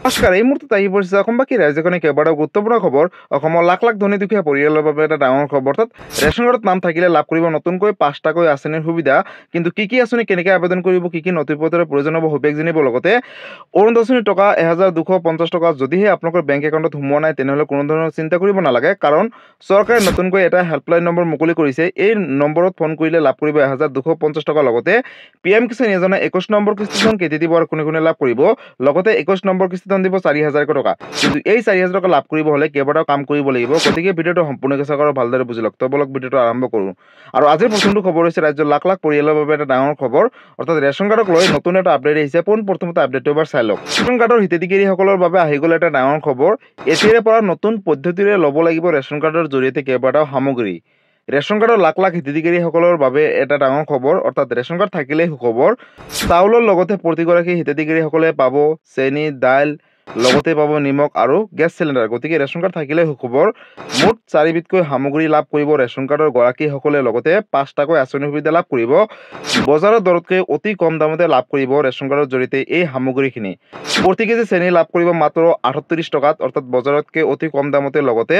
নমস্কাৰ, এই মুহূৰ্তত আহি পৰিছে অসমবাসী ৰাজ্যখনে কেইবাটাও গুৰুত্বপূৰ্ণ খবৰ। অসমৰ লাখ লাখ ধনী দুখীয়া পৰিয়ালৰ বাবে এটা ডাঙৰ খবৰ। অৰ্থাৎ ৰেচন কাৰ্ডত নাম থাকিলে লাভ কৰিব নতুনকৈ 5টাকৈ আঁচনিৰ সুবিধা। কিন্তু কি আঁচনি কেনেকৈ আবেদন কৰিব, কি নথিপত্ৰৰ প্ৰয়োজন হ'ব সবিশেষ জানিব। লগতে অৰুণোদয়ৰ টকা 1250 টকা যদিহে আপোনালোকৰ বেংক একাউণ্টত সোমোৱা নাই তেনেহ'লে কোনো ধৰণৰ চিন্তা কৰিব নালাগে, কাৰণ চৰকাৰে নতুনকৈ এটা হেল্পলাইন নম্বৰ মুকলি কৰিছে। এই নম্বৰত ফোন কৰিলে লাভ কৰিব 1250 টকা। লগতে PM কিষাণ যোজনা 21 নম্বৰ কিস্তিখন কেতিয়া দিব আৰু কোনে লাভ কৰিব। লগতে 21 নম্বৰ কিস্তিখন দিব 4000 টকা। কিন্তু এই 4000 টকা লাভ কৰিব হ'লে কেইবাটাও কাম কৰিব লাগিব। গতিকে ভিডিঅ'টো সম্পূৰ্ণকৈ চাওক আৰু ভালদৰে বুজি লওক। বলক ভিডিঅ'টো আৰম্ভ কৰোঁ। আৰু আজিৰ প্ৰথমটো খবৰ হৈছে ৰাজ্যৰ লাখ লাখ পৰিয়ালৰ বাবে এটা ডাঙৰ খবৰ। অৰ্থাৎ ৰেচন কাৰ্ডক লৈ নতুন এটা আপডেট আহিছে। প্ৰথমতে আপডেটটো এবাৰ চাই লওক। ৰেচন কাৰ্ডৰ হিতাধিকাৰীসকলৰ বাবে আহি গ'ল এটা ডাঙৰ খবৰ। এতিয়াৰে পৰা নতুন পদ্ধতিৰে ল'ব লাগিব ৰেচন কাৰ্ডৰ জৰিয়তে কেইবাটাও সামগ্ৰী। ৰেচন কাৰ্ডৰ লাখ লাখ হিতাধিকাৰীসকলৰ বাবে এটা ডাঙৰ খবৰ। অৰ্থাৎ ৰেচন কাৰ্ড থাকিলেই সুখবৰ। চাউলৰ লগতে প্ৰতিগৰাকী হিতাধিকাৰীসকলে পাব চেনি, দাইল, লগতে পাব নিমখ আৰু গেছ চিলিণ্ডাৰ। গতিকে ৰেচন কাৰ্ড থাকিলে সুখবৰ। মুঠ 4বিধকৈ সামগ্ৰী লাভ কৰিব ৰেচন কাৰ্ডৰ গৰাকীসকলে। লগতে 5টাকৈ আঁচনি সুবিধা লাভ কৰিব। বজাৰৰ দৰতকৈ অতি কম দামতে লাভ কৰিব ৰেচন কাৰ্ডৰ জৰিয়তে এই সামগ্ৰীখিনি। প্ৰতি কেজি চেনি লাভ কৰিব মাত্ৰ 38 টকাত, অৰ্থাৎ বজাৰতকৈ অতি কম দামতে। লগতে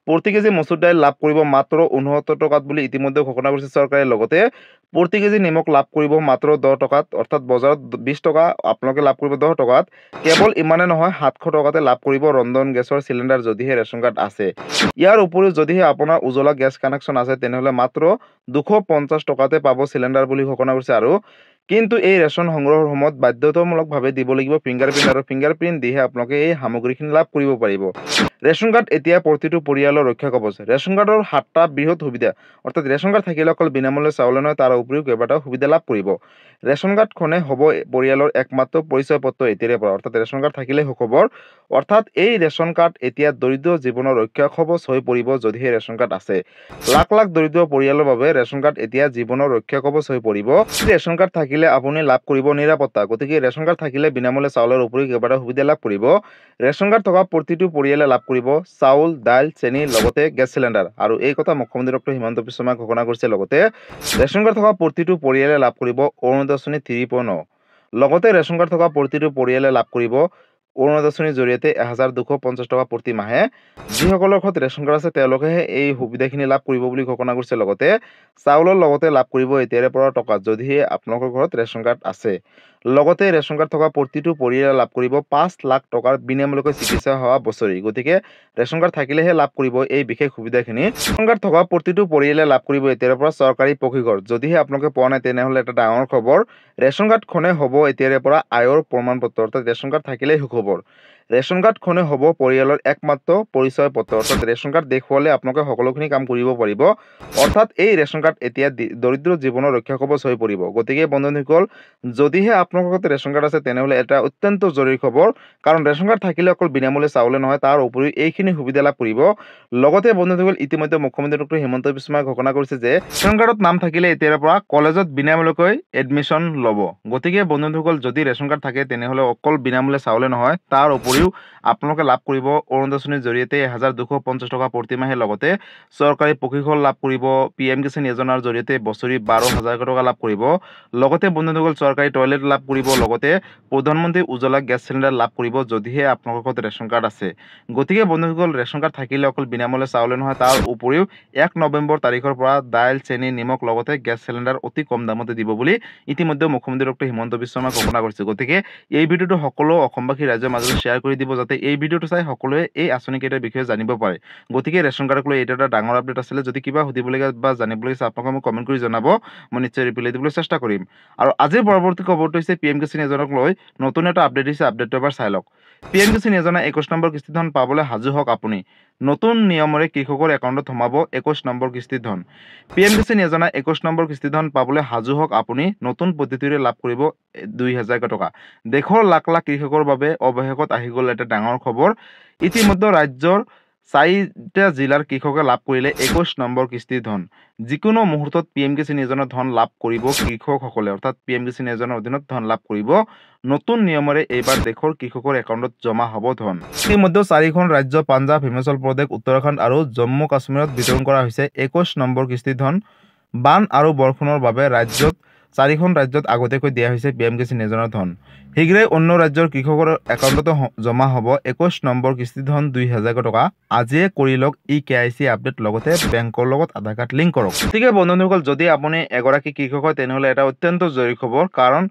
প্ৰতি কেজি মচুৰ দাইল লাভ কৰিব মাত্ৰ 69 টকাত বুলি ইতিমধ্যে ঘোষণা কৰিছে চৰকাৰে। লগতে প্ৰতি কেজি নিমখ লাভ কৰিব মাত্ৰ 10 টকাত, অৰ্থাৎ বজাৰত 20 টকা, আপোনালোকে লাভ কৰিব 10 টকাত। কেৱল ইমানে নহয়, 700 টকাতে লাভ কৰিব ৰন্ধন গেছৰ চিলিণ্ডাৰ যদিহে ৰেচন কাৰ্ড আছে। ইয়াৰ উপৰিও যদিহে আপোনাৰ উজ্বলা গেছ কানেকশ্যন আছে তেনেহ'লে মাত্ৰ 250 টকাতে পাব চিলিণ্ডাৰ বুলি ঘোষণা কৰিছে। আৰু কিন্তু এই ৰেচন সংগ্ৰহৰ সময়ত বাধ্যতামূলকভাৱে দিব লাগিব ফিংগাৰপ্ৰিণ্ট, আৰু ফিংগাৰপ্ৰিণ্ট দিহে আপোনালোকে এই সামগ্ৰীখিনি লাভ কৰিব পাৰিব। ৰেচন কাৰ্ড এতিয়া প্ৰতিটো পৰিয়ালৰ ৰক্ষা কবচ। ৰেচন কাৰ্ডৰ 7টা বৃহৎ সুবিধা। অৰ্থাৎ ৰেচন কাৰ্ড থাকিলে অকল বিনামূল্যে চাউলে নহয়, তাৰ উপৰিও কেইবাটাও সুবিধা লাভ কৰিব। ৰেচন কাৰ্ডখনে হ'ব পৰিয়ালৰ একমাত্ৰ পৰিচয় পত্ৰ এতিয়াৰে পৰা। অৰ্থাৎ ৰেচন কাৰ্ড থাকিলে সুখবৰ। অৰ্থাৎ এই ৰেচন কাৰ্ড এতিয়া দৰিদ্ৰ জীৱনৰ ৰক্ষা কবচ হৈ পৰিব যদিহে ৰেচন কাৰ্ড আছে। লাখ লাখ দৰিদ্ৰ পৰিয়ালৰ বাবে ৰেচন কাৰ্ড এতিয়া জীৱনৰ ৰক্ষা কবচ হৈ পৰিব। ৰেচন কাৰ্ড থাকিলে আপুনি লাভ কৰিব নিৰাপত্তা। গতিকে ৰেচন কাৰ্ড থাকিলে বিনামূল্যে চাউলৰ উপৰিও কেইবাটাও সুবিধা লাভ কৰিব। ৰেচন কাৰ্ড থকা প্ৰতিটো পৰিয়ালে লাভ কৰিব চাউল, দাইল, চেনি, লগতে গেছ চিলিণ্ডাৰ। আৰু এই কথা মুখ্যমন্ত্ৰী ডক্টৰ হিমন্ত বিশ্ব শৰ্মাই ঘোষণা কৰিছে। লগতে ৰেচন কাৰ্ড থকা প্ৰতিটো পৰিয়ালে লাভ কৰিব অৰুণোদয় আঁচনি 3.0। লগতে ৰেচন কাৰ্ড থকা প্ৰতিটো পৰিয়ালে লাভ কৰিব অৰুণোদয় আঁচনিৰ জৰিয়তে 1250 টকা প্ৰতি মাহে। যিসকলৰ ঘৰত ৰেচন কাৰ্ড আছে তেওঁলোকেহে এই সুবিধাখিনি লাভ কৰিব বুলি ঘোষণা কৰিছে। লগতে চাউলৰ লগতে লাভ কৰিব এতিয়াৰে পৰা টকা যদিহে আপোনালোকৰ ঘৰত ৰেচন কাৰ্ড আছে। লগতে ৰেচন কাৰ্ড থকা প্ৰতিটো পৰিয়ালে লাভ কৰিব 5 লাখ টকাৰ বিনামূলীয়াকৈ চিকিৎসা সেৱা বছৰি। গতিকে ৰেচন কাৰ্ড থাকিলেহে লাভ কৰিব এই বিশেষ সুবিধাখিনি। ৰেচন কাৰ্ড থকা প্ৰতিটো পৰিয়ালে লাভ কৰিব এতিয়াৰে পৰা চৰকাৰী পকীঘৰ। যদিহে আপোনালোকে পোৱা নাই তেনেহ'লে এটা ডাঙৰ খবৰ। ৰেচন কাৰ্ডখনে হ'ব এতিয়াৰে পৰা আয়ৰ প্ৰমাণপত্ৰ। অৰ্থাৎ ৰেচন কাৰ্ড থাকিলেই সুখবৰ। ৰেচন কাৰ্ডখনে হ'ব পৰিয়ালৰ একমাত্ৰ পৰিচয় পত্ৰ। অৰ্থাৎ ৰেচন কাৰ্ড দেখুৱালে আপোনালোকে সকলোখিনি কাম কৰিব পাৰিব। অৰ্থাৎ এই ৰেচন কাৰ্ড এতিয়া দৰিদ্ৰ জীৱনৰ ৰক্ষা কবচ হৈ পৰিব। গতিকে বন্ধুসকল, যদিহে আপোনালোকৰ ঘৰত ৰেচন কাৰ্ড আছে তেনেহ'লে এটা অত্যন্ত জৰুৰী খবৰ, কাৰণ ৰেচন কাৰ্ড থাকিলে অকল বিনামূল্যে চাউলে নহয়, তাৰ উপৰিও এইখিনি সুবিধা লাভ কৰিব। লগতে বন্ধুসকল, ইতিমধ্যে মুখ্যমন্ত্ৰী ডক্টৰ হিমন্ত বিশ্ব শৰ্মাই ঘোষণা কৰিছে যে ৰেচন কাৰ্ডত নাম থাকিলে এতিয়াৰ পৰা কলেজত বিনামূলীয়াকৈ এডমিশ্যন ল'ব। গতিকে বন্ধুসকল, যদি ৰেচন কাৰ্ড থাকে তেনেহ'লে অকল বিনামূল্যে চাউলে নহয়, তাৰ উপৰিও আপোনালোকে লাভ কৰিব অৰুণোদয় আঁচনিৰ জৰিয়তে 1250 টকা প্ৰতি মাহে। লগতে চৰকাৰী পকীঘৰ লাভ কৰিব। PM কিষাণ যোজনাৰ জৰিয়তে বছৰি 12,000 টকা লাভ কৰিব। লগতে বন্ধুসকল, চৰকাৰী টয়লেট লাভ কৰিব। লগতে প্ৰধানমন্ত্ৰী উজ্বলা গেছ চিলিণ্ডাৰ লাভ কৰিব যদিহে আপোনালোকৰ ঘৰত ৰেচন কাৰ্ড আছে। গতিকে বন্ধুসকল, ৰেচন কাৰ্ড থাকিলে অকল বিনামূল্যে চাউলে নহয়, তাৰ উপৰিও 1 নৱেম্বৰ তাৰিখৰ পৰা দাইল, চেনি, নিমখ, লগতে গেছ চিলিণ্ডাৰ অতি কম দামতে দিব বুলি ইতিমধ্যে মুখ্যমন্ত্ৰী ডক্টৰ হিমন্ত বিশ্ব শৰ্মাই ঘোষণা কৰিছে। গতিকে এই ভিডিঅ'টো সকলো অসমবাসী ৰাইজৰ মাজত শ্বেয়াৰ কৰি দিব, যাতে এই ভিডিঅ'টো চাই সকলোৱে এই আঁচনিকেইটাৰ বিষয়ে জানিব পাৰে। গতিকে ৰেচন কাৰ্ডক লৈ এইটো এটা ডাঙৰ আপডেট আছিলে। যদি কিবা সুধিবলগীয়া বা জানিবলগীয়া আছে আপোনালোকে মোক কমেণ্ট কৰি জনাব, মই নিশ্চয় ৰিপ্লাই দিবলৈ চেষ্টা কৰিম। আৰু আজিৰ পৰৱৰ্তী খবৰটো হৈছে PM কিষাণ যোজনাক লৈ নতুন এটা আপডেট দিছে। আপডেটটো এবাৰ চাই লওক। PM কিষাণ যোজনা 21 নম্বৰ কিস্তি ধন পাবলৈ সাজু হওক আপুনি। নতুন নিয়মৰে কৃষকৰ একাউণ্টত সোমাব 21 নম্বৰ কিস্তি ধন। PM কিষাণ যোজনা 21 নম্বৰ কিস্তি ধন পাবলৈ সাজু হওক আপুনি। নতুন পদ্ধতিৰে লাভ কৰিব 2000 টকা। দেশৰ লাখ লাখ কৃষকৰ বাবে অৱশেষত আহি গ'ল এটা ডাঙৰ খবৰ। ইতিমধ্যে ৰাজ্যৰ 4টা জিলাৰ কৃষকে লাভ কৰিলে 21 নম্বৰ কিস্তিৰ ধন। যিকোনো মুহূৰ্তত PM কিষাণ যোজনাৰ ধন লাভ কৰিব কৃষকসকলে। অৰ্থাৎ PM কিষাণ যোজনাৰ অধীনত ধন লাভ কৰিব। নতুন নিয়মৰে এইবাৰ দেশৰ কৃষকৰ একাউণ্টত জমা হ'ব ধন। ইতিমধ্যে 4খন ৰাজ্য পাঞ্জাৱ, হিমাচল প্ৰদেশ, উত্তৰাখণ্ড আৰু জম্মু কাশ্মীৰত বিতৰণ কৰা হৈছে 21 নম্বৰ কিস্তিৰ ধন। বান আৰু বৰষুণৰ বাবে ৰাজ্যত 4খন ৰাজ্যত আগতীয়াকৈ দিয়া হৈছে পিএম কিষাণ যোজনাৰ ধন। শীঘ্ৰেই অন্য ৰাজ্যৰ কৃষকৰ একাউণ্টতো জমা হ'ব 21 নম্বৰ কিস্তি ধন 2,000 টকা। আজিয়ে কৰি লওক KYC আপডেট, লগতে বেংকৰ লগত আধাৰ কাৰ্ড লিংক কৰক। গতিকে বন্ধুসকল, যদি আপুনি এগৰাকী কৃষক হয় তেনেহ'লে এটা অত্যন্ত জৰুৰী খবৰ, কাৰণ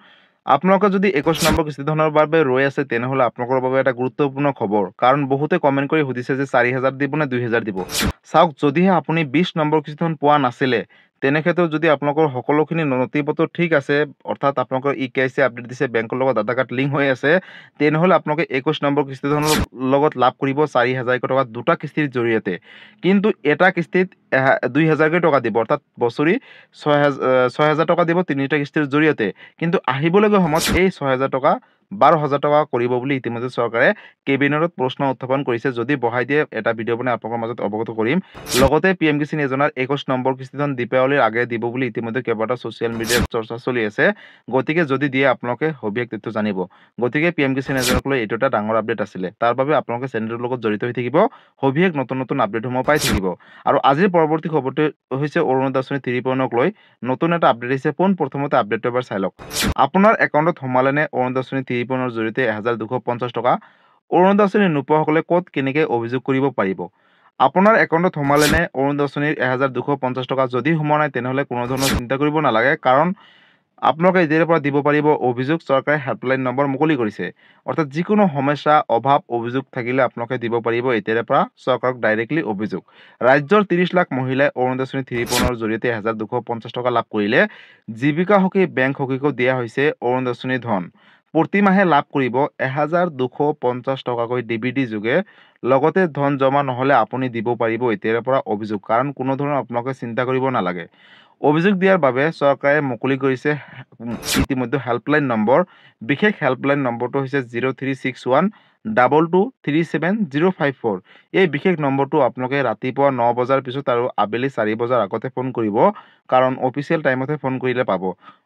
আপোনালোকে যদি 21 নম্বৰ কিস্তি ধনৰ বাবে ৰৈ আছে তেনেহ'লে আপোনালোকৰ বাবে এটা গুৰুত্বপূৰ্ণ খবৰ, কাৰণ বহুতে কমেণ্ট কৰি সুধিছে যে 4,000 দিব নে 2,000 দিব। চাওক, যদিহে আপুনি 20 নম্বৰ কিস্তি ধন পোৱা নাছিলে তেনে ক্ষেত্ৰত যদি আপোনালোকৰ সকলোখিনি নথি পত্ৰ ঠিক আছে, অৰ্থাৎ আপোনালোকৰ KYC আপডেট দিছে, বেংকৰ লগত আধাৰ কাৰ্ড লিংক হৈ আছে, তেনেহ'লে আপোনালোকে 21 নম্বৰ কিস্তি ধনৰ লগত লাভ কৰিব 4,000 টকা দুটা কিস্তিৰ জৰিয়তে। কিন্তু এটা কিস্তিত 2,000 টকা দিব, অৰ্থাৎ বছৰি 6,000 টকা দিব তিনিটা কিস্তিৰ জৰিয়তে। কিন্তু আহিবলগীয়া সময়ত এই 6,000 টকা 12,000 টকা কৰিব বুলি ইতিমধ্যে চৰকাৰে কেবিনেটত প্ৰশ্ন উত্থাপন কৰিছে। যদি বঢ়াই দিয়ে এটা ভিডিঅ' বনাই আপোনালোকৰ মাজত অৱগত কৰিম। লগতে পিএম কিষাণ যোজনাৰ 21 নম্বৰ কিস্তি ধন দীপাৱলীৰ আগে দিব বুলি ইতিমধ্যে কেইবাটাও ছ'চিয়েল মিডিয়াত চৰ্চা চলি আছে। গতিকে যদি দিয়ে আপোনালোকে সবিশেষ তথ্য জানিব। গতিকে পিএম কিষাণ যোজনাক লৈ এইটো এটা ডাঙৰ আপডেট আছিলে। তাৰ বাবে আপোনালোকে চেনেলটোৰ লগত জড়িত হৈ থাকিব, সবিশেষ নতুন আপডেটসমূহ পাই থাকিব। আৰু আজিৰ পৰৱৰ্তী খবৰটো হৈছে অৰুণোদয় আঁচনি 3.0ক লৈ নতুন এটা আপডেট আহিছে। পোনপ্ৰথমতে আপডেটটো এবাৰ চাই লওক। আপোনাৰ একাউণ্টত সোমালে নে অৰুণোদয় আঁচনি 3.0ৰ জৰিয়তে 1,250 টকা? অৰুণোদয় আঁচনি নোপোৱাসকলে ক'ত কেনেকৈ অভিযোগ কৰিব পাৰিব? আপোনাৰ একাউণ্টত সোমালে নে অৰুণোদয় আঁচনিৰ 1,250 টকা? যদি সোমোৱা নাই তেনেহ'লে কোনো ধৰণৰ চিন্তা কৰিব নালাগে, কাৰণ আপোনালোকে এতিয়াৰ পৰা দিব পাৰিব অভিযোগ। চৰকাৰে হেল্পলাইন নম্বৰ মুকলি কৰিছে, অৰ্থাৎ যিকোনো সমস্যা, অভাৱ, অভিযোগ থাকিলে আপোনালোকে দিব পাৰিব এতিয়াৰ পৰা চৰকাৰক ডাইৰেক্টলি অভিযোগ। ৰাজ্যৰ 30 লাখ মহিলাই অৰুণোদয় আঁচনি 3.0ৰ জৰিয়তে 1,250 টকা লাভ কৰিলে। জীৱিকা সখী, বেংক সখীকো দিয়া হৈছে অৰুণোদয় আঁচনিৰ ধন। প্ৰতি মাহে লাভ কৰিব 1,250 টকাকৈ DBD যোগে। লগতে ধন জমা নহ'লে আপুনি দিব পাৰিব এতিয়াৰ পৰা অভিযোগ, কাৰণ কোনো ধৰণৰ আপোনালোকে চিন্তা কৰিব নালাগে। অভিযোগ দিয়াৰ বাবে চৰকাৰে মুকলি কৰিছে ইতিমধ্যে হেল্পলাইন নম্বৰ। বিশেষ হেল্পলাইন নম্বৰটো হৈছে 03612237,054। এই বিশেষ নম্বৰটো আপোনালোকে ৰাতিপুৱা 9 বজাৰ পিছত আৰু আবেলি 4 বজাৰ আগতে ফোন কৰিব, কাৰণ অফিচিয়েল টাইমতহে ফোন কৰিলে পাব।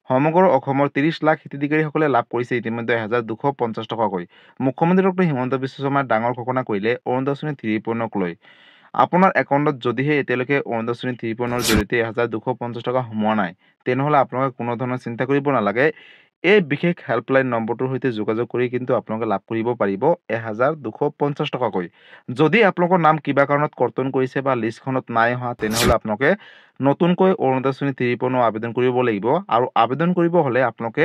সমগ্ৰ অসমৰ 30 লাখ হিতাধিকাৰীসকলে লাভ কৰিছে ইতিমধ্যে 1,250 টকাকৈ। মুখ্যমন্ত্ৰী ডক্টৰ হিমন্ত বিশ্ব শৰ্মাই ডাঙৰ ঘোষণা কৰিলে অৰুণোদয় আঁচনি 3.0ক লৈ। আপোনাৰ একাউণ্টত যদিহে এতিয়ালৈকে অৰুণোদয় আঁচনি 3.0ৰ জৰিয়তে 1,250 টকা সোমোৱা নাই তেনেহ'লে আপোনালোকে কোনো ধৰণৰ চিন্তা কৰিব নালাগে। এই বিশেষ হেল্পলাইন নম্বৰটোৰ সৈতে যোগাযোগ কৰি কিন্তু আপোনালোকে লাভ কৰিব পাৰিব 1,250 টকাকৈ। যদি আপোনালোকৰ নাম কিবা কাৰণত কৰ্তন কৰিছে বা লিষ্টখনত নাই অহা তেনেহ'লে আপোনালোকে নতুনকৈ অৰুণোদয় আঁচনি 3.0 আবেদন কৰিব লাগিব। আৰু আবেদন কৰিব হ'লে আপোনালোকে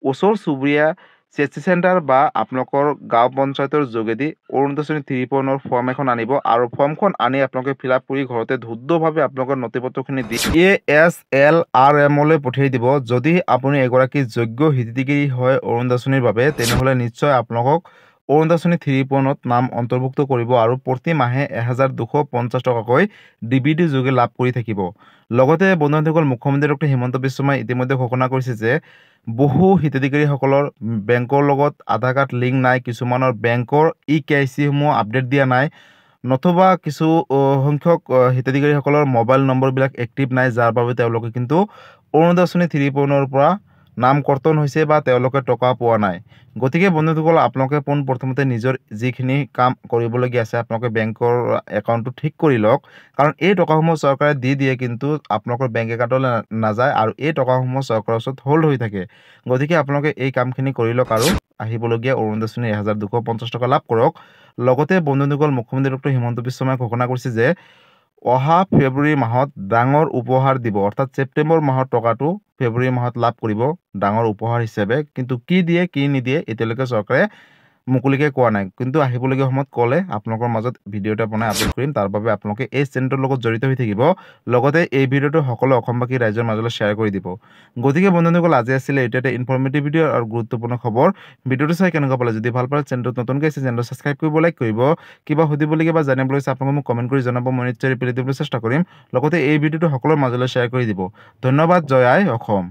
ওচৰ চুবুৰীয়া CSC চেণ্টাৰ বা আপোনালোকৰ গাঁও পঞ্চায়তৰ যোগেদি অৰুণোদয় আঁচনি 3.0ৰ ফৰ্ম এখন আনিব, আৰু ফৰ্মখন আনি আপোনালোকে ফিল আপ কৰি ঘৰতে শুদ্ধভাৱে আপোনালোকৰ নথি পত্ৰখিনি দি ASLRMলৈ পঠিয়াই দিব। যদি আপুনি এগৰাকী যোগ্য হিতাধিকাৰী হয় অৰুণোদয় আঁচনিৰ বাবে, তেনেহ'লে নিশ্চয় আপোনালোকক অৰুণোদয় আঁচনি 3.0ত নাম অন্তৰ্ভুক্ত কৰিব আৰু প্ৰতি মাহে 1,250 টকাকৈ DBD যোগে লাভ কৰি থাকিব। লগতে বন্ধুসকল, মুখ্যমন্ত্ৰী ডক্টৰ হিমন্ত বিশ্ব শৰ্মাই ইতিমধ্যে ঘোষণা কৰিছে যে বহু হিতাধিকাৰীসকলৰ বেংকৰ লগত আধাৰ কাৰ্ড লিংক নাই, কিছুমানৰ বেংকৰ KYCসমূহ আপডেট দিয়া নাই, নতুবা কিছু সংখ্যক হিতাধিকাৰীসকলৰ মোবাইল নম্বৰবিলাক এক্টিভ নাই, যাৰ বাবে তেওঁলোকে কিন্তু অৰুণোদয় আঁচনি 3.0ৰ পৰা নাম কৰ্তন হৈছে বা তেওঁলোকে টকা পোৱা নাই। গতিকে বন্ধুসকল, আপোনালোকে পোনপ্ৰথমতে নিজৰ যিখিনি কাম কৰিবলগীয়া আছে আপোনালোকে বেংকৰ একাউণ্টটো ঠিক কৰি লওক, কাৰণ এই টকাসমূহ চৰকাৰে দি দিয়ে কিন্তু আপোনালোকৰ বেংক একাউণ্টলৈ নাযায়, আৰু এই টকাসমূহ চৰকাৰৰ ওচৰত হোল্ড হৈ থাকে। গতিকে আপোনালোকে এই কামখিনি কৰি লওক আৰু আহিবলগীয়া অৰুণোদয় আঁচনিৰ 1,250 টকা লাভ কৰক। লগতে বন্ধুসকল, মুখ্যমন্ত্ৰী ডক্টৰ হিমন্ত বিশ্ব শৰ্মাই ঘোষণা কৰিছে যে অহা ফেব্ৰুৱাৰী মাহত ডাঙৰ উপহাৰ দিব, অৰ্থাৎ ছেপ্টেম্বৰ মাহৰ টকাটো ফেব্ৰুৱাৰী মাহত লাভ কৰিব ডাঙৰ উপহাৰ হিচাপে। কিন্তু কি দিয়ে কি নিদিয়ে এতিয়ালৈকে চৰকাৰে মুকলিকৈ কোৱা নাই, কিন্তু আহিবলগীয়া সময়ত ক'লে আপোনালোকৰ মাজত ভিডিঅ' এটা বনাই আপলোড কৰিম। তাৰ বাবে আপোনালোকে এই চেনেলটোৰ লগত জড়িত হৈ থাকিব, লগতে এই ভিডিঅ'টো সকলো অসমবাসী ৰাইজৰ মাজলৈ শ্বেয়াৰ কৰি দিব। গতিকে বন্ধুসকল, আজি আছিলে এইটো এটা ইনফৰ্মেটিভ ভিডিঅ' আৰু গুৰুত্বপূৰ্ণ খবৰ। ভিডিঅ'টো চাই কেনেকুৱা পালে? যদি ভাল পালে চেনেলটোত নতুনকৈ আছে চেনেলটো ছাবস্ক্ৰাইব কৰিব, লাইক কৰিব। কিবা সুধিবলগীয়া বা জানিবলৈ আছে আপোনালোকে মোক কমেণ্ট কৰি জনাব, মই নিশ্চয় ৰিপ্লাই দিবলৈ চেষ্টা কৰিম। লগতে এই ভিডিঅ'টো সকলোৰে মাজলৈ শ্বেয়াৰ কৰি দিব। ধন্যবাদ। জয় আই অসম।